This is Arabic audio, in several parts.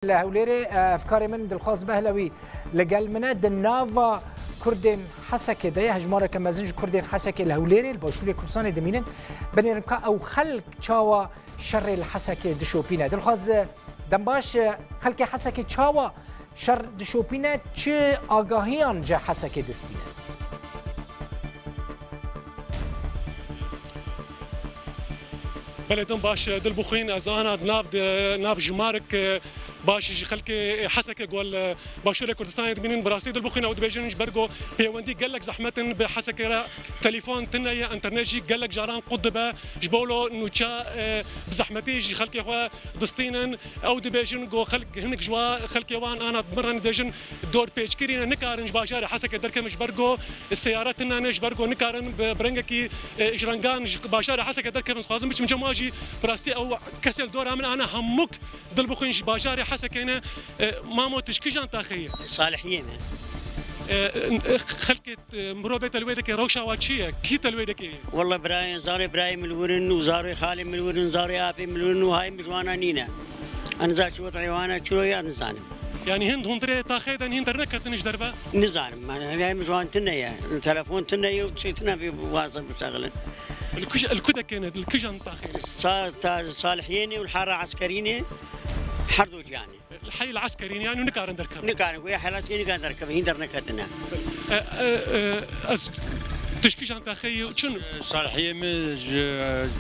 هوليري افكاري من دلخواز بهلوي لقال منا دنافا كردين حسكه ديا هجماره كما زنج كردين حسكه الهوليري الباشوري كرساني دمينن بنرمكا او خلق تشاوا شر الحسكه دشوبينا دلخواز دنباش خلق حسكه تشاوا شر دشوبينا تش آگاهیان جا حسكه دستينا بلدن باش دلبخين از انا ناف جمارك باش خلك حسكه قول باشوره كردستان دمين براسي دلبخين او دبيجنج برغو بيوندي قال لك زحمتن بحسكه تليفون تنيا انترنيجي قال لك جاران قدبه جبولو نوتشا بزحمتي خلك خوا دستينن او دبيجن جو خلك هنك جوا خلك وان انا مرن دجن دور بيج كيرين نكارن باشاره حسكه دركمش برغو السيارات نانج برغو نكارن برنجكي اجرانغان باشاره حسكه دركمش خازم مش مجماجي براستي او كسل دور من انا همك دلبخين باشاره حسكينا مامو تشكيجان تاخيه صالحين خلكت مروبه الويدك روشا واتشيه كيت الويدك والله براين زاري برايم الورن وزاري خالي من الورن زاري ابي من الورن وهاي مزوانا نينا انا زاش وضعي وانا شنو يا نزانم يعني هند هندري تاخيدا هندرنا كتنش دربه نزانم انا هاي مزوان تنيا التليفون تنيا وتشيتنا في واصل بشغله الكده كانت الكجن تاخير صالحيني والحاره عسكريني حردوش يعني الحي العسكري يعني ونكارن دركب نكارن ويا حالات نكارن دركب هندر نكتنا از تشكيش انت اخي شنو صالحيه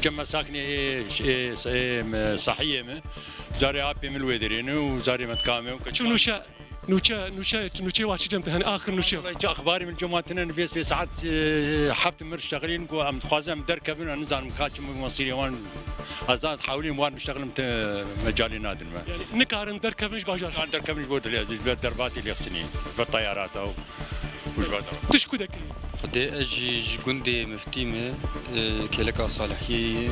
كما ساكنه صحيه زاري ابي من الويدرين وزاري متكامل شنو نوشا واش جمت هن اخر نوشا اخباري من جماعتنا نفيس في ساعات حفت مرشتغلين ام خوازم دركبنا نزان مكاتم مصيري وان ازاد حاولين وان مشتغل مجالي نادر يعني نكارن دركبنش باجار كان دركبنش بود الدربات اللي يخسني بالطيارات او وش بعد تشكو دك خدي اجي جندي مفتيمه كلكا صالحيه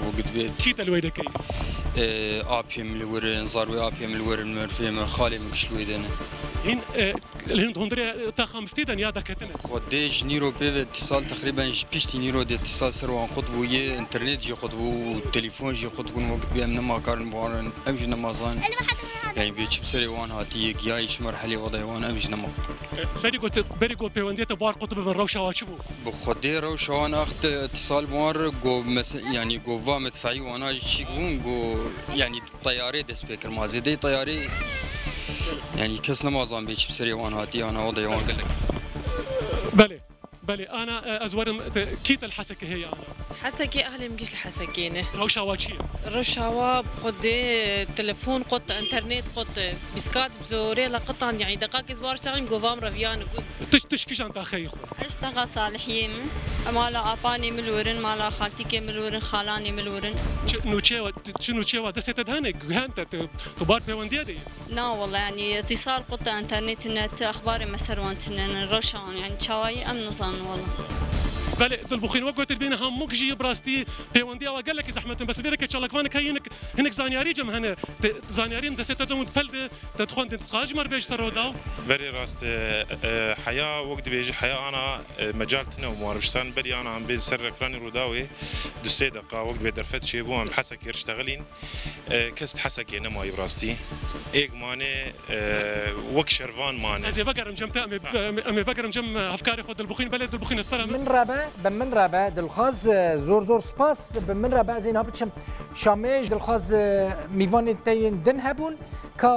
وقد بيت كيت الويدك ابيم الورن زاروي ابيم الورن مرفي من خالي من كشلويدنا هين الهند هندري تاخم فتيدن يا دركتنا خديش نيرو بيف اتصال تقريبا بيشتي نيرو دي اتصال سروان قطبو ي انترنت جي قطبو والتليفون جي قطبو وقت بيام ما كارن بوارن امجي نمازان يعني بيش بسري وان هاتي جايش مرحله وضعي وان امجي نما بريغو بيونديتا بوار قطب من روشا واشبو بخدي روشا وانا اخت اتصال بوار جو يعني جو فا مدفعي وانا شيكون جو يعني طياري دسبيكر ما زيدي طياري يعني كاس نمازان بيش بسري وان هاتي انا وضعي وان قال لك بلي انا ازور كيت الحسكه هي انا حسكي اهلي مقيش الحسكينه روشا واتشي روشا خدي تليفون قط انترنت قط بسكات بزوري لقطع يعني دقائق اسبوع اشتغل مقوفام رفيان تشكيش انت اخي اشتغل صالحين مالا اباني من الورن مالا خالتي من الورن خالاني من الورن شنو تشيوا دست دهنك انت تبار بيوندي دي لا والله يعني اتصال قط انترنت نت اخباري مسروانت روشان يعني تشاوي ام نظن والله بله دلبخين وقت البينا همك جي براستي بيوندي وقال لك زحمه بس ديرك ان شاء الله كفانك هنك زانياري جم هنا زانيارين دست دوم تبلد تدخل تخرج مر بيج سرودا بري راست حياه وقت بيجي حياه انا مجالتنا ومارشتان بري انا عم بيسر كراني روداوي دو دقه وقت بيدرفت شي بو عم حسك يشتغلين كست حسك نما براستي ايج ماني وك شرفان ماني ازي بقرم جم امي بقرم جم افكاري خد البخين بلد البخين الطرم من رابع بمن رابع دلخواز زور سباس بمن رابع زين هابتشم شاميج دلخواز ميوان تاين دن هبون كا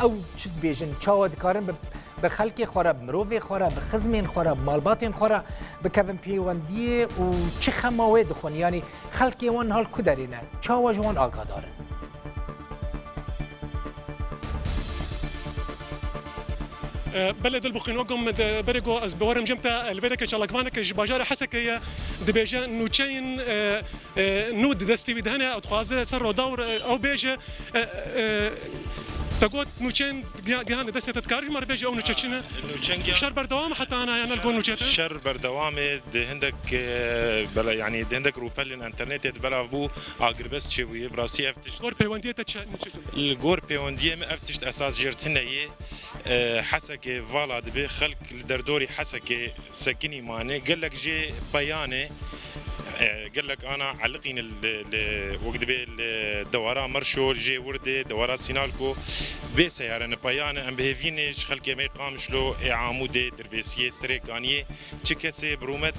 او تشد بيجن تشاود كارن بخلقي خراب مروفي خراب بخزمين خراب مالباتين خراب بكفن بيواندي وشي خماوي دخون يعني خلقي وان هال كدرينا تشاوج وان آقا دارن بلد البخين وقم بريغو از بورم جمتا الفيدك ان شاء الله كمانك باجار حسك هي دبيجا نوتشين نود دستي بدهنا او تخازه سر دور او بيجا تقول نوتشين جهان دست تذكاري مر بيجا او نوتشينا شر بردوام حتى انا يعني نقول نوتشيتا شر بردوام عندك بلا يعني عندك روبل الانترنت بلا بو اقر بس تشوي براسي افتش غور بيوندي تش الغور بيوندي ما افتش اساس جرتنيه حسك فالا دبي خلق دردوري حسك سكني ماني قال لك جي بيانه قال لك انا علقين وقت بي الدورة مرشو جي ورده دورة سينالكو بسيارة بيانا ام بهيفينش خلقي ما يقامش له عمودي دربيسيه سريكانيه تشكسي برومت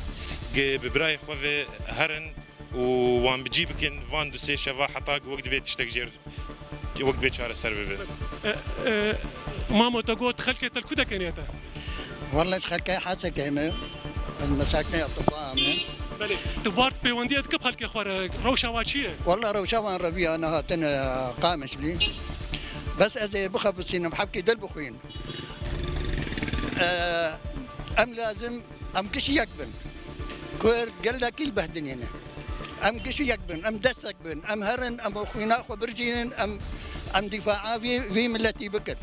ببراي خوفي هرن وان بجيبكن فان دوسي شفا حطاك وقت بي تشتكجير وقت بي شهر السربي مامو تقول خلقي تلكودا كنيتا والله خلقي حاسه كيما المساكن الطفام بله تبارت بيوندية كيف خلقي خوار روشة واتشية والله روشة وان ربيع انا هاتن قامش لي بس اذا بخب السينما بحكي دل بخوين ام لازم ام كش يقبل كور قال لك البهدن هنا ام كش يقبل ام دس يقبل ام هرن ام اخوينا اخو برجين ام دفاع في ملتي بكر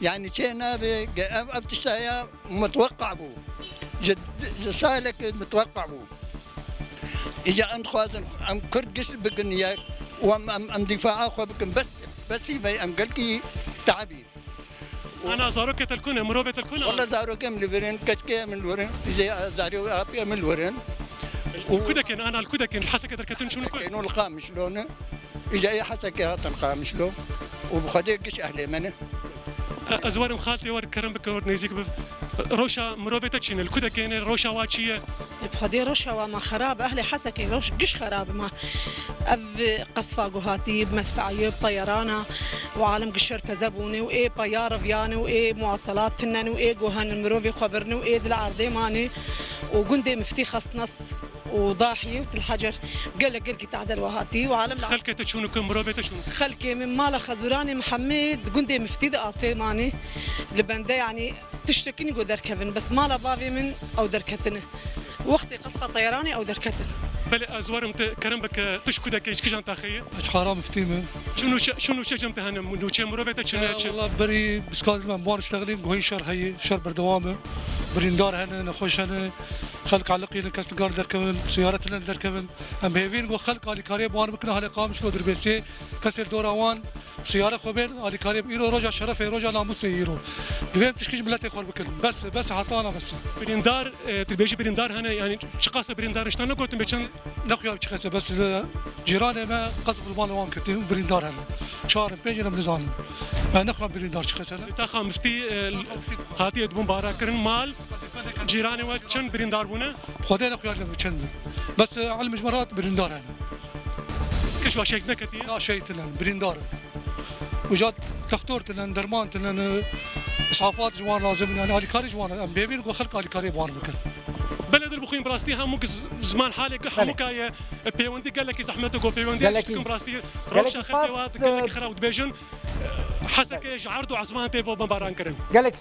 يعني شينا ام ابتشايا متوقع بو جد سالك متوقع بو اجا ام خوازن ام كرد قش بقنياك وام دفاع اخو بكن بس يبي ام قلكي تعبي انا زاروك تلكونه مروبه تلكونه والله زاروك من الورين كشكي من الورين زي زاريو ابي من الورين الكودكن انا الكودكن الحسكه دركتن شنو كانوا القام شلون اجا اي حسكه القام شلون وبخديكش اهلي منه ازوار خالتي ور كرم بك ور نيزيك روشا مروبه تشين الكودكن روشا واتشيه بخدي روشا وما خراب اهلي حسكي روش قش خراب ما اف قصفه قهاتي بمدفعيه بطيرانه وعالم قشر كذبوني وايه طياره فياني وايه مواصلات تنن وايه قهن المروفي خبرني وايه العرضي ماني وقندي مفتي خصنص وضاحيه وتالحجر قال لك تعدل وهاتي وعالم خلكه تشونو كم مروبه تشونو خلكي من مال خزوراني محمد قندي مفتي دقاسي ماني لبنده يعني تشتكيني قو دركفن بس مال بابي من او دركتنه وقتي قصفه طيراني او دركتن بلا ازوار كرم بك تشكودا كيش كجان تاخيه اش حرام فتيمه شنو شجمت هنا منو تشي مروبه تشنا والله بري بسكاد المنبار اشتغلين قوي شهر هي شهر بردوامه بريندار هنا نخش هنا خلق علقين كاس القار دركبن سيارتنا دركبن ام هيفين وخلق على كاري بوان بكنا على قامش لو دربسي كسر دوروان سياره خوبين على كاري ايرو رجع شرف رجع ناموس ايرو دوام تشكيش بلاتي خور بكل بس حطانا بس بريندار تبيجي بريندار هنا يعني شقاسه بريندار اشتنا قلت بيشن نخيا بشخصه بس جيراني ما قصف البان وان كتير بريندار هنا شهر بيجي نمزان نخيا بريندار شخصه تاخا مفتي هاتي دبون باراكرن مال جيراني وشن بريندار بونه خدينا خيار بشن بس على المجمرات بريندار هنا كش واشيكنا كتير لا شيء تلن بريندار وجات تختور تلن درمان تلن اسعافات جوان لازم يعني على كاري جوان ام بيبين وخلق على كاري بوان بكل بلد البخين براستي هم زمان حالك حموكا بيوندي قال لك زحمته جو بيوندي كم براستي روشا خلوات قال لك خراود بيجن حسك جعرتو عزمان تيفو بمباران كرن قال لك